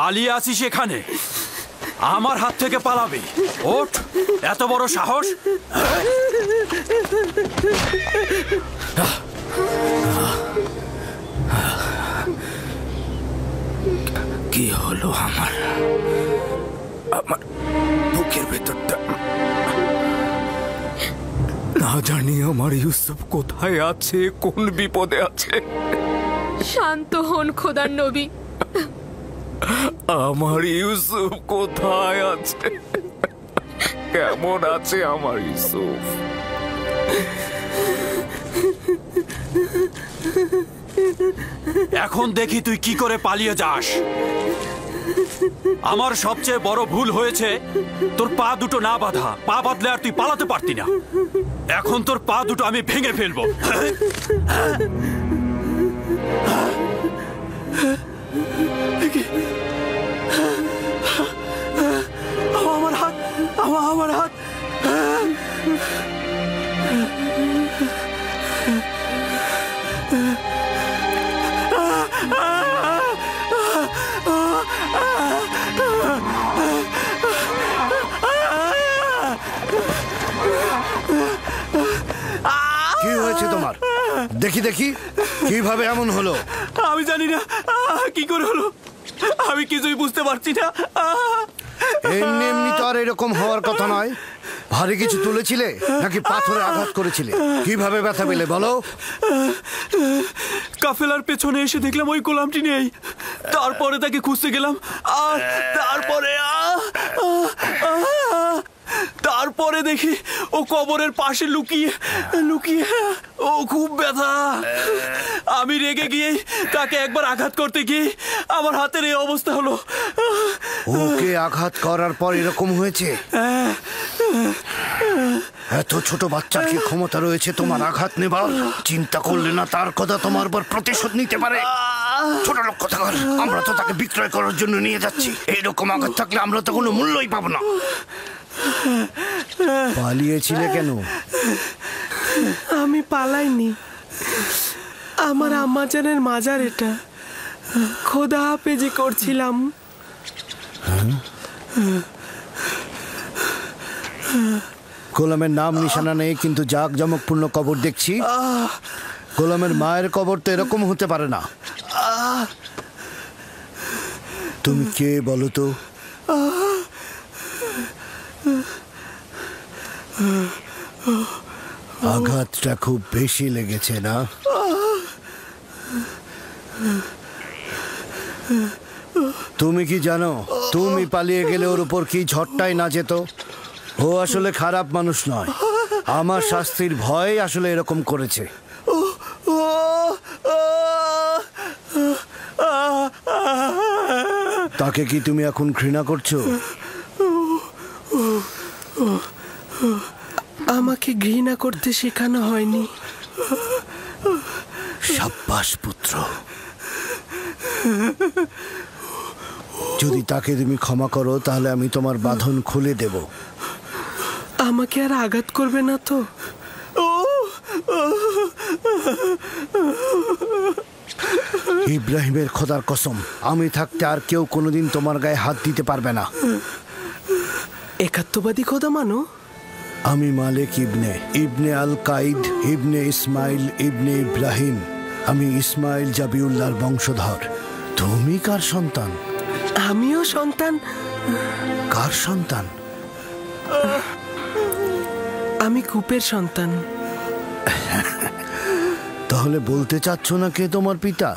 পালিয়ে আছিস এখানে, আমার হাত থেকে পালাবি? ওঠ, এত বড় সাহস! কি হলো আমার বুকের ভেতরটা? না জানি আমার ইউসুফ কোথায় আছে, কোন বিপদে আছে। শান্ত হন খোদার নবী। আমার ইউসুফ কোথায় আছে? কেমন আছে আমার ইউসুফ? এখন দেখি তুই কি করে পালিয়ে যাস। আমার সবচেয়ে বড় ভুল হয়েছে তোর পা দুটো না বাঁধা। পা বাঁধলে আর তুই পালাতে পারতি না। এখন তোর পা দুটো আমি ভেঙে ফেলবো। আমার হাত, আমার হাত। কি হয়েছে তোমার? দেখি দেখি কিভাবে এমন হলো। আমি জানি না কি করে হলো, আমি কিছুই বুঝতে পারছি না। এমনি এমনি তো আর এরকম হওয়ার কথা নয়। ভারী কিছু তুলেছিলে নাকি পাথরে আঘাত করেছিলে? কিভাবে ব্যথা পেলে বলো। কাফেলার পেছনে এসে দেখলাম ওই গোলামটি নেই। তারপরে তাকে খুঁজতে গেলাম, আর তারপরে দেখি ও কবরের পাশে লুকিয়ে লুকিয়ে। ও খুব ব্যথা। আমি রেগে গিয়ে তাকে একবার আঘাত করতে গিয়ে আমার হাতের এই অবস্থা হলো। ওকে আঘাত করার পর এরকম হয়েছে? এত ছোট বাচ্চার কি ক্ষমতা রয়েছে তোমার আঘাত নেবার? চিন্তা করলে না তার কথা তোমার উপর প্রতিশোধ নিতে পারে? ছোট লোক কথা কর। আমরা তো তাকে বিক্রয় করার জন্য নিয়ে যাচ্ছি। এইরকম আঘাত থাকলে আমরা তো কোনো মূল্যই পাবো না। পালিয়েছিলে কেন? আমি পালাইনি, আমার আম্মাজানের মাজার এটা। খোদা হাফেজি করছিলাম। গোলামের নাম নিশানা নেই, কিন্তু জাঁকজমকপূর্ণ কবর দেখছি। গোলামের মায়ের কবর তো এরকম হতে পারে না। তুমি কে বলো তো? আঘাতটা খুব বেশি লেগেছে না? তুমি কি জানো তুমি পালিয়ে গেলে ওর উপর কি ঝড়টাই না যেত? ও আসলে খারাপ মানুষ নয়। আমার শাস্তির ভয় আসলে এরকম করেছে। তাকে কি তুমি এখন ঘৃণা করছো? আমাকে ঘৃণা করতে শেখানো হয়নি। সাব্বাস পুত্র। যদি তাকে তুমি ক্ষমা করো তাহলে আমি তোমার বাঁধন খুলে দেব। আমাকে আর আঘাত করবে না তো? ইব্রাহিমের খোদার কসম, আমি থাকতে আর কেউ কোনোদিন তোমার গায়ে হাত দিতে পারবে না। একাত্মবাদী খোদা মানো? আমি মালিক ইবনে ইবনে আল কাইদ ইবনে ইসমাইল ইবনে ইব্রাহিম। আমি ইসমাইল জাবিউল্লাহর বংশধর। তুমি কার সন্তান? আমিও সন্তান। কার সন্তান? আমি কূপের সন্তান। তাহলে বলতে চাচ্ছ না কে তোমার পিতা?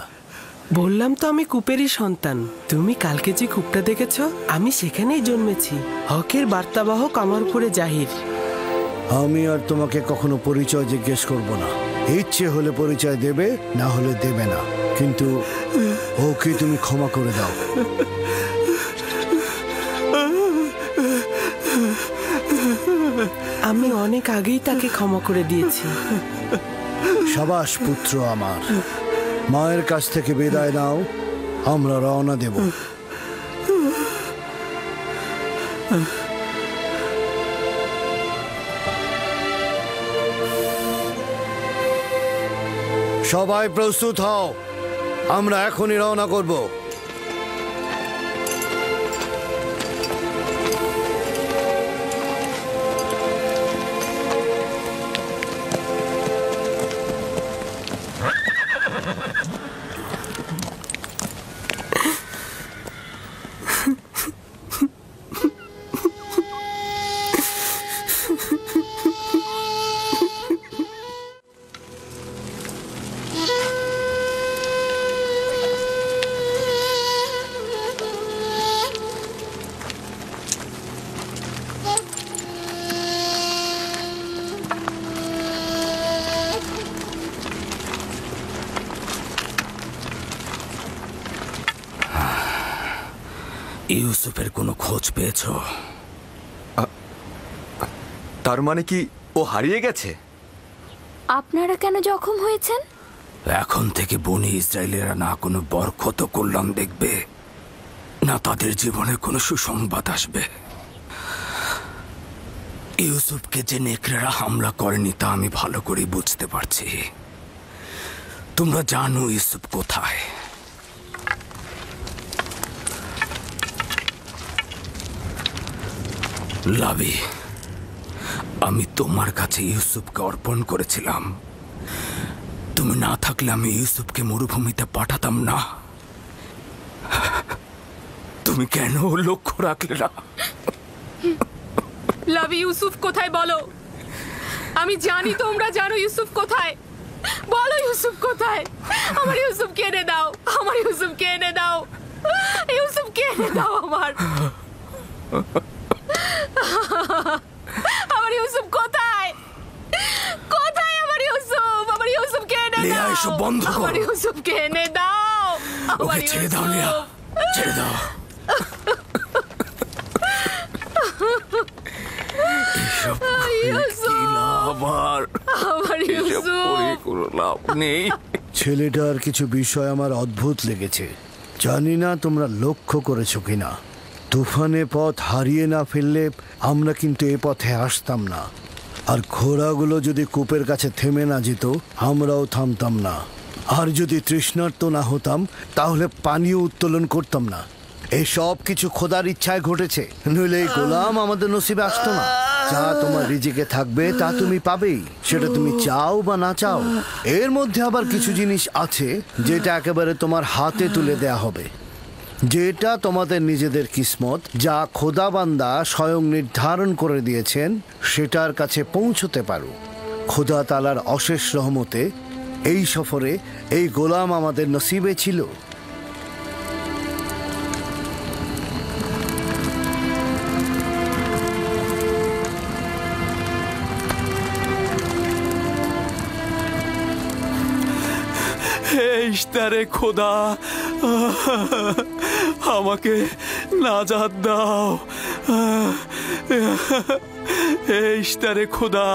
বললাম তো আমি কূপেরই সন্তান। তুমি কালকে যে কূপটা দেখেছ, আমি সেখানেই জন্মেছি। হকের বার্তাবাহক আমার উপরে জাহির। আমি আর তোমাকে কখনো পরিচয় জিজ্ঞেস করব না। ইচ্ছে হলে পরিচয় দেবে, না হলে দেবে না। কিন্তু ওকে তুমি ক্ষমা করে দাও। আমি অনেক আগেই তাকে ক্ষমা করে দিয়েছি। সাবাস পুত্র আমার। মায়ের কাছ থেকে বিদায় নাও, আমরা রওনা দেব। সবাই প্রস্তুত হও, আমরা এখনই রওনা করব। ইউসুফের কোনো খোঁজ পেয়েছো? তার মানে কি ও হারিয়ে গেছে? আপনারা কেন জখম হয়েছেন? এখন থেকে বনি ইসরায়েলেরা না কোনো বরকত কল্যাণ দেখবে, না তাদের জীবনে কোনো সুসংবাদ আসবে। ইউসুফকে যে নেকড়েরা হামলা করেনি তা আমি ভালো করে বুঝতে পারছি। তোমরা জানো ইউসুফ কোথায়। লাবি, আমি তোমার কাছে ইউসুফকে অর্পণ করেছিলাম। তুমি না থাকলে আমি ইউসুফকে মরুভূমিতে পাঠাতাম না। তুমি কেন লক্ষ্য রাখলে না? লাভি, ইউসুফ কোথায় বলো? আমি জানি তোমরা জানো ইউসুফ কোথায়। বলো ইউসুফ কোথায়? আমার ইউসুফকে এনে দাও, আমার ইউসুফকে এনে দাও, ইউসুফকে এনে দাও আমার। আমার ইউসুফ কোথায়? কোথায় আমার ইউসুফ? আমার ইউসুফকে এনে লিয়া, দাও, এসব বন্ধ করো। আমার ইউসুফকে এনে দাও। ওকে ছেড়ে দাও লিয়া, ছেড়ে দাও। এসব কি লাভ আর? আমার এসব ইউসুফ। করে কোনো লাভ নেই। ছেলেটার কিছু বিষয় আমার অদ্ভুত লেগেছে। জানি না তোমরা লক্ষ্য করেছো কিনা। তুফানে পথ হারিয়ে না ফেললে আমরা কিন্তু এ পথে আসতাম না। আর ঘোড়াগুলো যদি কূপের কাছে থেমে না যেত আমরাও থামতাম না। আর যদি তৃষ্ণার্ত না হতাম তাহলে পানীয় উত্তোলন করতাম না। এই সব কিছু খোদার ইচ্ছায় ঘটেছে, নইলে এই গোলাম আমাদের নসিবে আসতো না। যা তোমার রিজিকে থাকবে তা তুমি পাবেই, সেটা তুমি চাও বা না চাও। এর মধ্যে আবার কিছু জিনিস আছে যেটা একেবারে তোমার হাতে তুলে দেয়া হবে, যেটা তোমাদের নিজেদের কিসমত, যা খোদাবান্দা স্বয়ং নির্ধারণ করে দিয়েছেন সেটার কাছে পৌঁছতে পারো। খোদা তাআলার অশেষ রহমতে এই সফরে এই গোলাম আমাদের নসিবে ছিল। হে ইশতারে খোদা, আমাকে নাজাত দাও। হে ইশতারে খোদা,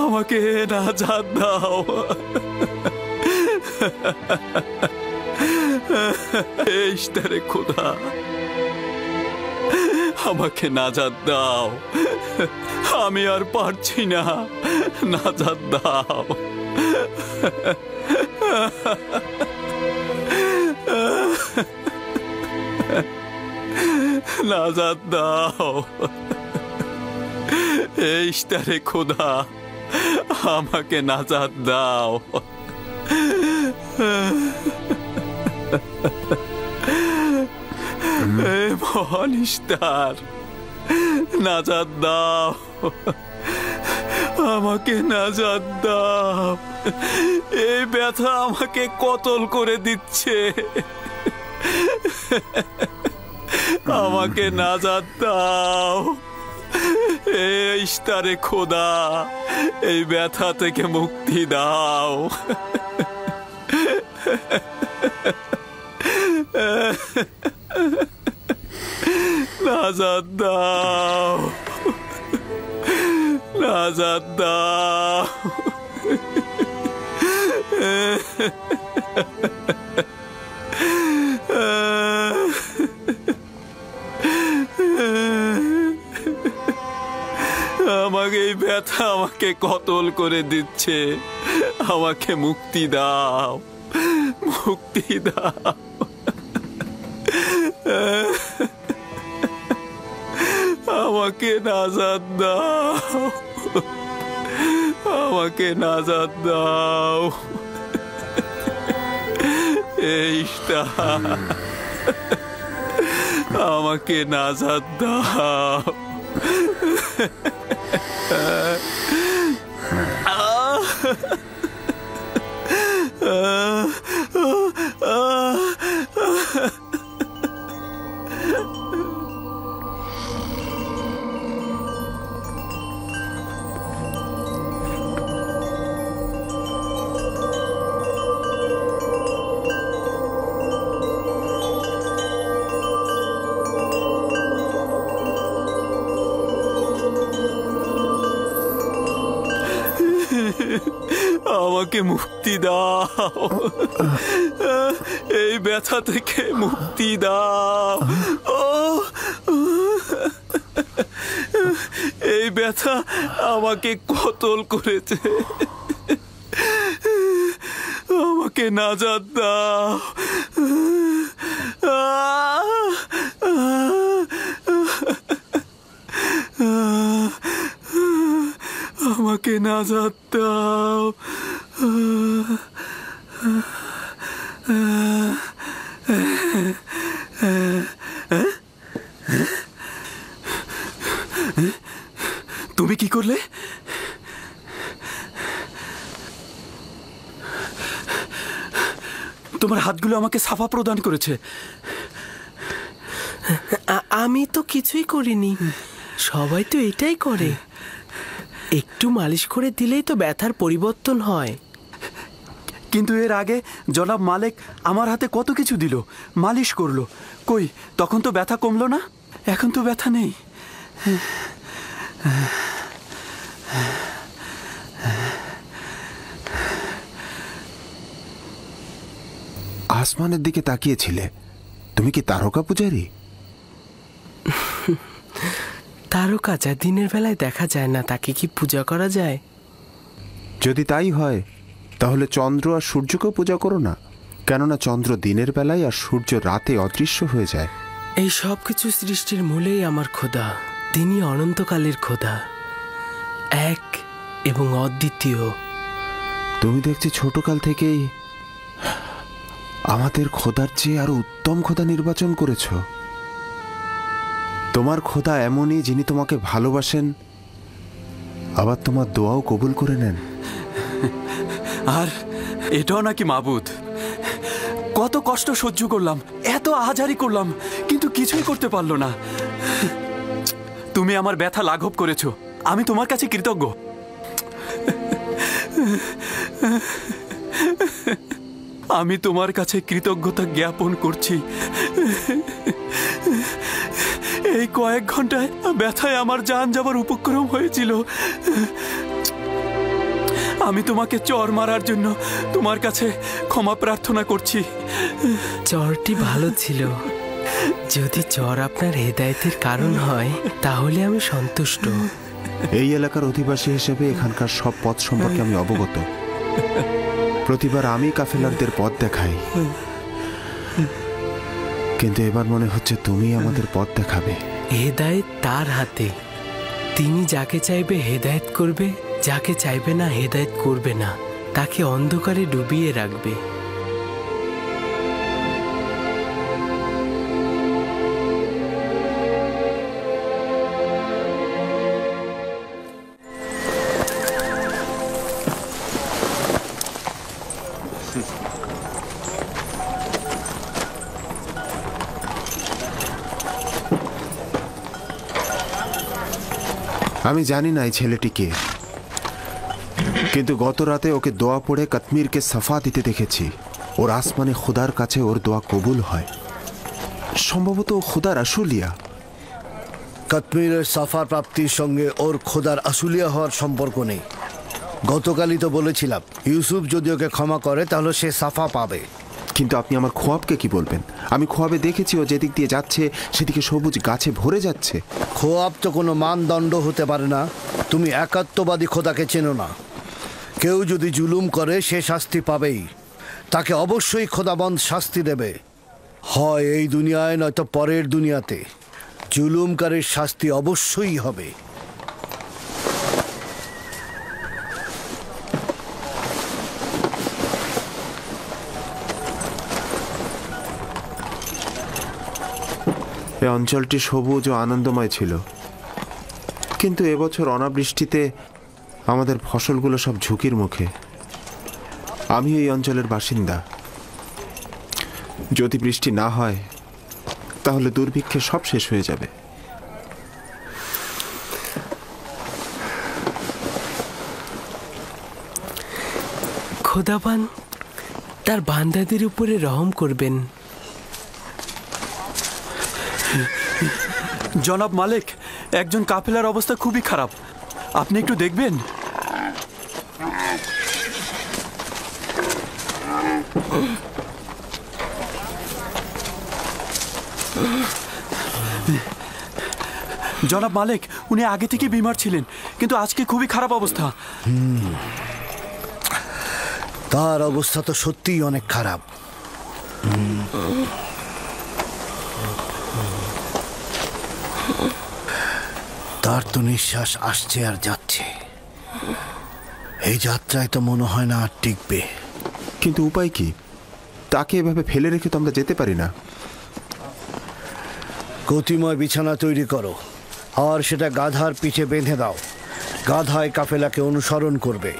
আমাকে নাজাত দাও। হে ইশতারে খোদা, আমাকে নাজাত দাও। আমি আর পারছি না, নাজাত দাও। নাজাত দাও। এই ইশতারে খোদা, আমাকে নাজাত দাও। হে মহান ইশতার, নাজাত দাও, আমাকে নাজাত দাও। এই ব্যথা আমাকে কতল করে দিচ্ছে। আমাকে নাজাত দাও। এই ইশতারে খোদা, এই ব্যথা থেকে মুক্তি দাও। নাজাত দাও, নাজাত দাও। আমাকে এই ব্যথা আমাকে কতল করে দিচ্ছে। আমাকে মুক্তি দাও, মুক্তি দাও। আমাকে নাজাত দাও, আমাকে নাজাত দাও। এই ইশতার, আমাকে নাজাত দাও। আমাকে মুক্তি দাও, এই ব্যথা থেকে মুক্তি দাও। ও এই ব্যথা আমাকে কতল করেছে, আমাকে নাজাত দাও। আমাকে নাজাত দাও। তুমি কি করলে? তোমার হাতগুলো আমাকে সাফা প্রদান করেছে। আমি তো কিছুই করিনি, সবাই তো এটাই করে। একটু মালিশ করে দিলেই তো ব্যথার পরিবর্তন হয়। কিন্তু এর আগে জনাব মালেক আমার হাতে কত কিছু দিল, মালিশ করলো। কই, তখন তো ব্যথা কমলো না? এখন তো ব্যথা নেই। আসমানের দিকে তাকিয়েছিলে। তুমি কি তারকা পূজারী? তারকা যা দিনের বেলায় দেখা যায় না, তাকে কি পূজা করা যায়? যদি তাই হয় তাহলে চন্দ্র আর সূর্যকেও পূজা করো না, কেননা চন্দ্র দিনের বেলায় আর সূর্য রাতে অদৃশ্য হয়ে যায়। এই সব কিছু সৃষ্টির মূলেই আমার খোদা। তিনি অনন্তকালের খোদা, এক এবং অদ্বিতীয়। তুমি দেখছি ছোটকাল থেকেই আমাদের খোদার চেয়ে আরো উত্তম খোদা নির্বাচন করেছ। তোমার খোদা এমনই, যিনি তোমাকে ভালোবাসেন, আবার তোমার দোয়াও কবুল করে নেন। আর এটাও নাকি মাবুদ? কত কষ্ট সহ্য করলাম, এত আহাজারি করলাম, কিন্তু কিছুই করতে পারলো না। তুমি আমার ব্যথা লাঘব করেছো, আমি তোমার কাছে কৃতজ্ঞ। আমি তোমার কাছে কৃতজ্ঞতা জ্ঞাপন করছি। এই কয়েক ঘন্টায় ব্যথায় আমার জান যাবার উপক্রম হয়েছিল। আমি তোমাকে চর মারার জন্য তোমার কাছে ক্ষমা প্রার্থনা করছি। চরটি ভালো ছিল। যদি চর আপনার হেদায়েতের কারণ হয় তাহলে আমি সন্তুষ্ট। এই এলাকার অধিবাসী হিসেবে এখানকার সব পথ সম্পর্কে আমি অবগত। প্রতিবার আমি কাফেলারদের পথ দেখাই, কিন্তু এবার মনে হচ্ছে তুমি আমাদের পথ দেখাবে। হেদায়েত তার হাতে। তিনি যাকে চাইবে হেদায়েত করবে, যাকে চাইবে না হেদায়েত করবে না, তাকে অন্ধকারে ডুবিয়ে রাখবে। আমি জানি না এই ছেলেটিকে, কিন্তু গত রাতে ওকে দোয়া পড়ে কাশ্মীরকে সাফা দিতে দেখেছি। ওর আসমানে খুদার কাছে ওর দোয়া কবুল হয়। সম্ভবত ও খুদার আশুলিয়া। কাশ্মীরের সাফা প্রাপ্তির সঙ্গে ওর খোদার আশুলিয়া হওয়ার সম্পর্ক নেই। গতকালই তো বলেছিলাম, ইউসুফ যদি ওকে ক্ষমা করে তাহলে সে সাফা পাবে। কিন্তু আপনি আমার খোয়াবকে কি বলবেন? আমি খোয়াবে দেখেছি ও যেদিক দিয়ে যাচ্ছে সেদিকে সবুজ গাছে ভরে যাচ্ছে। খোয়াব তো কোনো মানদণ্ড হতে পারে না। তুমি একাত্মবাদী খোদাকে চেনো না। কেউ যদি জুলুম করে সে শাস্তি পাবেই, তাকে অবশ্যই খোদাবন্ধ শাস্তি দেবে, হয় এই দুনিয়ায় নয়তো পরের দুনিয়াতে। জুলুমকারীর শাস্তি অবশ্যই হবে। এই অঞ্চলটি সবুজ ও আনন্দময় ছিল, কিন্তু এবছর অনাবৃষ্টিতে আমাদের ফসলগুলো সব ঝুঁকির মুখে। আমি এই অঞ্চলের বাসিন্দা। যদি বৃষ্টি না হয় তাহলে দুর্ভিক্ষে সব শেষ হয়ে যাবে। খোদাবান তার বান্দাদের উপরে রহম করবেন। জনাব মালেক, একজন কাফেলার অবস্থা খুবই খারাপ, আপনি একটু দেখবেন? জনাব মালিক, উনি আগে থেকে বিমার ছিলেন, কিন্তু আজকে খুবই খারাপ অবস্থা। তার অবস্থা তো সত্যিই অনেক খারাপ। তার তো নিঃশ্বাস আসছে আর যাচ্ছে। এই যাত্রায় তো মনে হয় না আর টিকবে। কিন্তু উপায় কি? তাকে এভাবে ফেলে রেখে তো আমরা যেতে পারি না। গতিময় বিছানা তৈরি করো আর সেটা গাধার পিঠে বেঁধে দাও। গাধায় কাফেলাকে অনুসরণ করবে।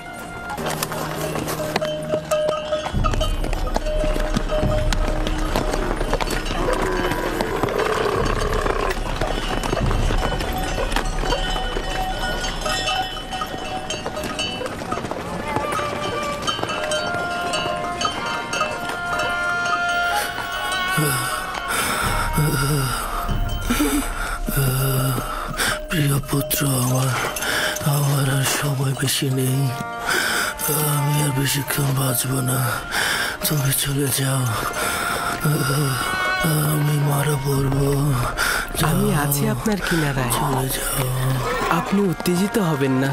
প্রিয় পুত্র আমার, আমার আর সময় বেশি নেই। আমি আর বেশিক্ষণ বাঁচব না। তুমি চলে যাও, আমি মারা পড়বো। আমি আছি আপনার কিনারায়। চলে যাও। আপনি উত্তেজিত হবেন না।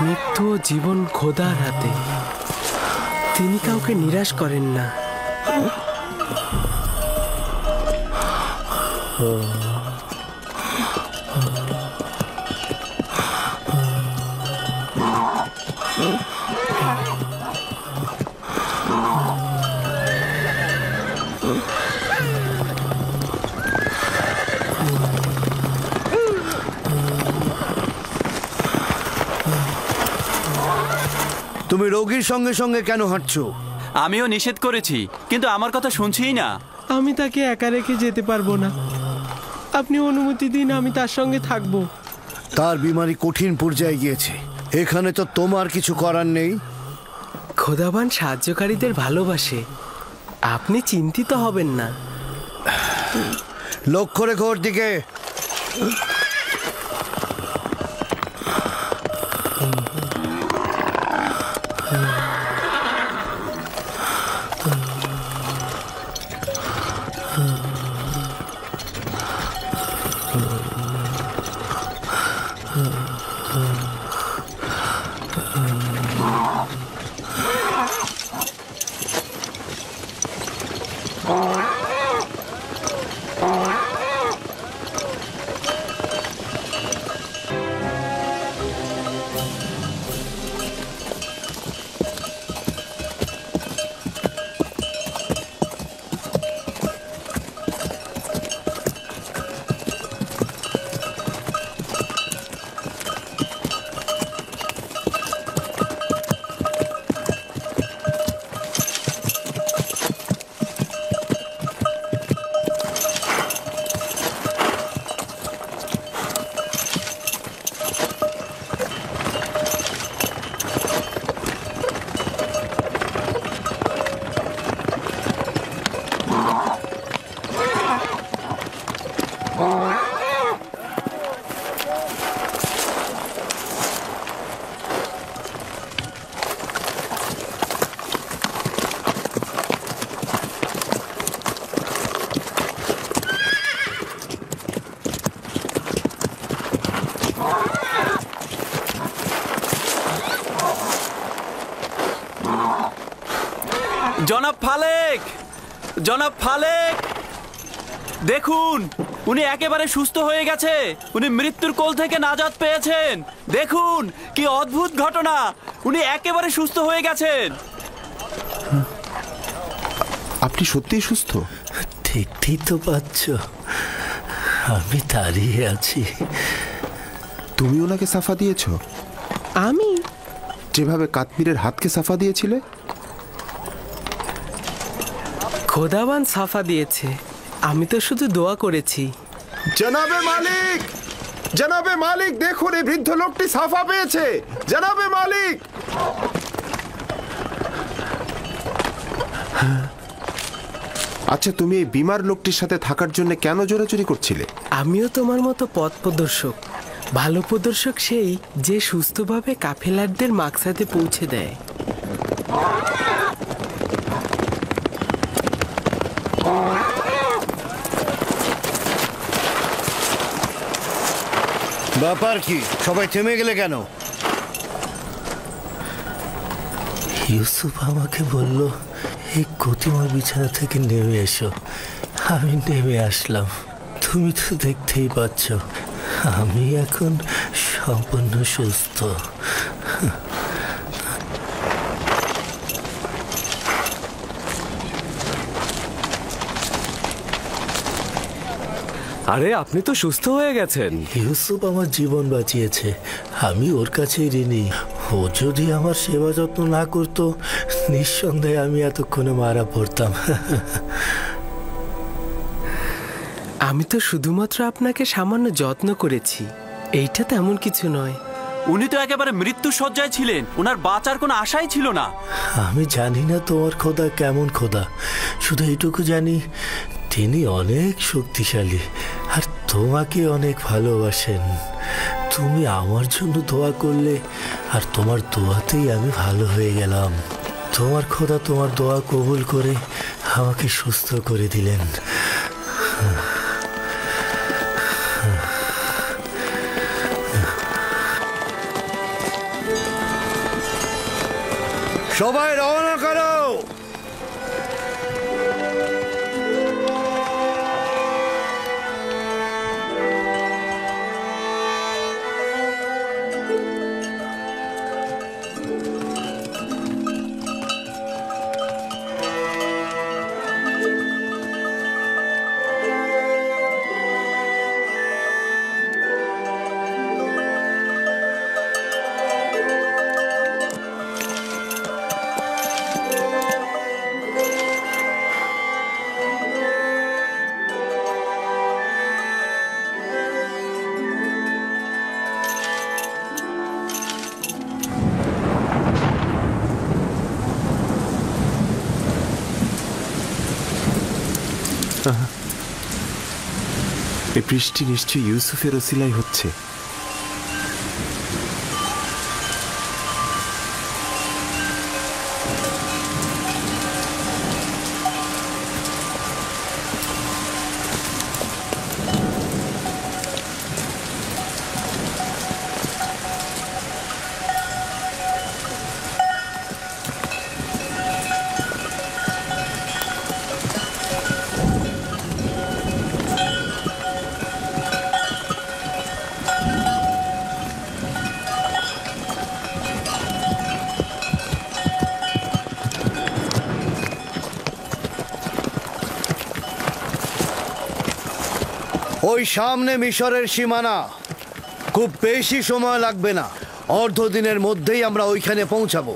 মৃত্যু ও জীবন খোদার হাতে। তিনি কাউকে নিরাশ করেন না। তুমি রোগীর সঙ্গে সঙ্গে কেন হাঁটছো? আমিও নিষেধ করেছি, কিন্তু আমার কথা শুনছেই না। আমি তাকে একা রেখে যেতে পারবো না। আপনি অনুমতি দিন, আমি তার সঙ্গে থাকবো। তার বিমারি কঠিন পর্যায়ে গিয়েছে। এখানে তো তোমার কিছু করার নেই। খোদাবান সাহায্যকারীদের ভালোবাসে। আপনি চিন্তিত হবেন না। লক্ষ্য রেখো ওর দিকে। জনাব ফালেক, জনাব ফালেক, দেখুন উনি একেবারে সুস্থ হয়ে গেছে। উনি মৃত্যুর কোল থেকে নাজাত পেয়েছেন। দেখুন কি অদ্ভুত ঘটনা, উনি একেবারে সুস্থ হয়ে গেছেন। আপনি সত্যিই সুস্থ? দেখতেই তো পাচ্ছ, আমি দাঁড়িয়ে আছি। তুমি ওনাকে সাফা দিয়েছ? আমি যেভাবে কাশ্মীরের হাতকে সাফা দিয়েছিলে? খোদাবান সাফা দিয়েছে, আমি তো শুধু দোয়া করেছি। জনাবে মালিক, জনাবে মালিক, দেখুন এই বৃদ্ধ লোকটি সাফা পেয়েছে। জনাবে মালিক। আচ্ছা, তুমি এই বিমার লোকটির সাথে থাকার জন্য কেন জোরাজুরি করছিলে? আমিও তোমার মতো পথ প্রদর্শক। ভালো প্রদর্শক সেই যে সুস্থভাবে কাফেলারদের মাকসাদে পৌঁছে দেয়। ব্যাপার কি? সবাই থেমে গেলে কেন? ইউসুফ আমাকে বলল এই গতিময় বিছানা থেকে নেমে এসো। আমি নেমে আসলাম। তুমি তো দেখতেই পাচ্ছ আমি এখন সম্পূর্ণ সুস্থ। আরে আপনি তো সুস্থ হয়ে গেছেন। ইউসুফ আমার জীবন বাঁচিয়েছে, আমি ওর কাছেই ঋণী। ও যদি আমার সেবা যত্ন না করতো নিঃসন্দেহে আমি এতক্ষণে মারা পড়তাম। আমি তো শুধুমাত্র আপনাকে সামান্য যত্ন করেছি, এইটা তেমন কিছু নয়। উনি তো একেবারে মৃত্যু সজ্জায় ছিলেন, ওনার বাঁচার কোনো আশাই ছিল না। আমি জানি না তোমার খোদা কেমন খোদা, শুধু এইটুকু জানি তিনি অনেক শক্তিশালী আর তোমাকে অনেক ভালোবাসেন। তুমি আমার জন্য দোয়া করলে আর তোমার দোয়াতেই আমি ভালো হয়ে গেলাম। তোমার খোদা তোমার দোয়া কবুল করে আমাকে সুস্থ করে দিলেন। সবাই রওনা করো। এই বৃষ্টি নিশ্চয়ই ইউসুফের ওসিলাই হচ্ছে। ওই সামনে মিশরের সীমানা, খুব বেশি সময় লাগবে না, অর্ধ দিনের মধ্যেই আমরা ওইখানে পৌঁছাবো।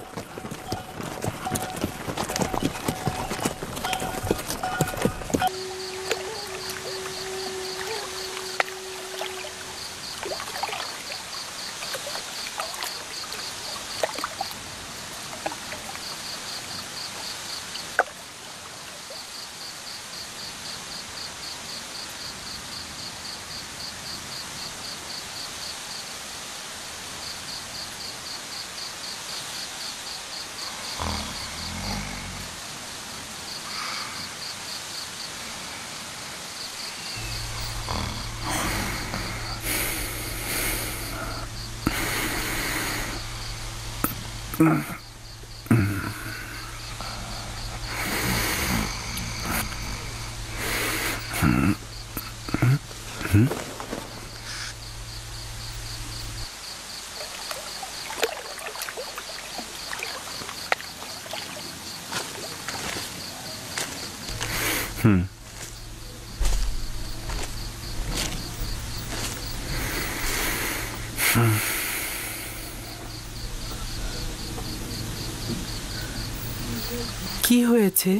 কি হয়েছে?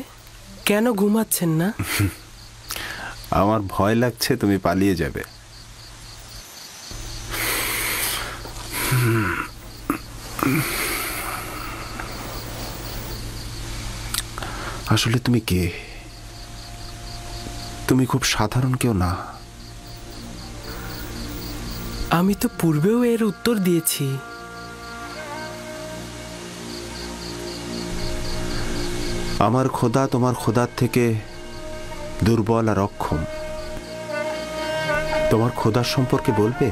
কেন ঘুমাচ্ছেন না? আমার ভয় লাগছে তুমি পালিয়ে যাবে। আসলে তুমি কে? তুমি খুব সাধারণ কেউ না। আমি তো পূর্বেও এর উত্তর দিয়েছি। আমার খোদা তোমার খোদার থেকে দুর্বল আর অক্ষম। তোমার খোদার সম্পর্কে বলবে?